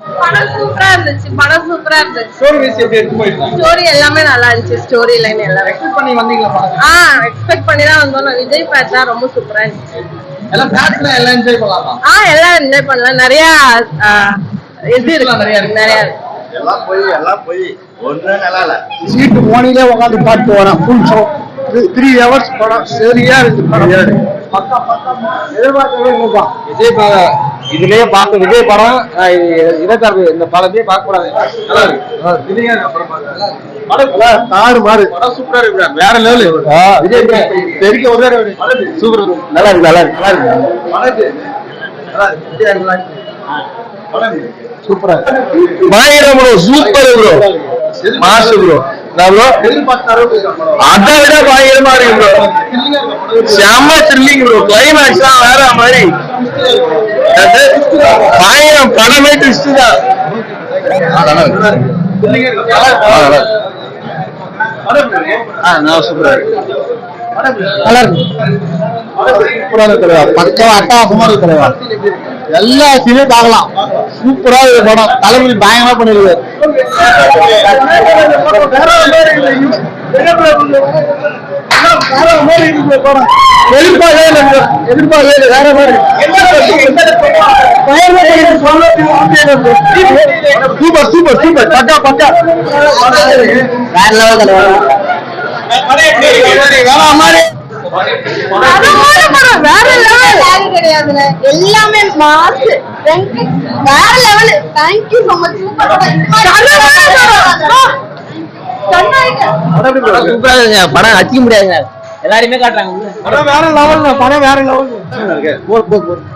படம் சூப்பரா இருந்துச்சு. படம் சூப்பரா இருந்துச்சு. ஸ்டோரி வைஸ் எப்படி இருக்கு போயிட்டு ஸ்டோரி எல்லாமே நல்லா இருந்துச்சு. ஸ்டோரி லைன் எல்லாமே எக்ஸ்பெக்ட் பண்ணி வந்தீங்களா படம்? எக்ஸ்பெக்ட் பண்ணி தான் வந்தோம். விஜய் பார்த்தா ரொம்ப சூப்பரா இருந்துச்சு. எல்லாம் ஃபேன்ஸ்லாம் எல்லாம் என்ஜாய் பண்ணலாமா? எல்லாம் என்ஜாய் பண்ணலாம். நிறைய இது இருக்கு. நிறைய இருக்கு. எல்லாம் போய் ஒண்ணு நல்லா இல்ல. சீட்டு மோனிலே உட்காந்து பாட்டு வரேன். ஃபுல் ஷோ 3 hours படம். சரியா இருக்கு படம். எதிர்பார்க்கவே இல்லைப்பா. விஜய் இதுலயே பார்க்க விஜய் படம் இருக்காரு. இந்த படத்தையே பார்க்க கூடாது. நல்லா இருக்கு. தாறு மாறு படம் சூப்பரா இருக்கு. வேற லெவல். விஜய் தெரிக்க ஒரே சூப்பர். நல்லா இருக்கு நல்லா இருக்கு சூப்பரா பயங்கரம் ப்ரோ. Super bro. மாசு ப்ரோ. அதை விட பயங்கரமா இருக்கு ப்ரோ. செம்ம த்ரில்லிங் ப்ரோ. கிளைமேக்ஸ் தான் வேற மாதிரி பயங்கரம். படமே ட்விஸ்ட் தான். சூப்பரா இருக்கு. நல்லா இருக்கு. பக்கம் அட்டகாசமா இருக்கு தலைவா. எல்லா சீனையும் பார்க்கலாம். சூப்பரா இருக்கு படம். தலைமை பயங்கரமா பண்ணிருக்காரு. எதிர்பார்க்கவே இல்லை. வேற மாதிரி சூப்பர் சூப்பர் சூப்பர். பக்கா பக்கா வேற லெவல் தலைவா. எல்லாமே மாசு. வேற லெவல். Thank you so much. படம் அடிக்க முடியாதுங்க. எல்லாருமே காட்டுறாங்க. படம் வேற லெவல். படம் வேற லெவல்.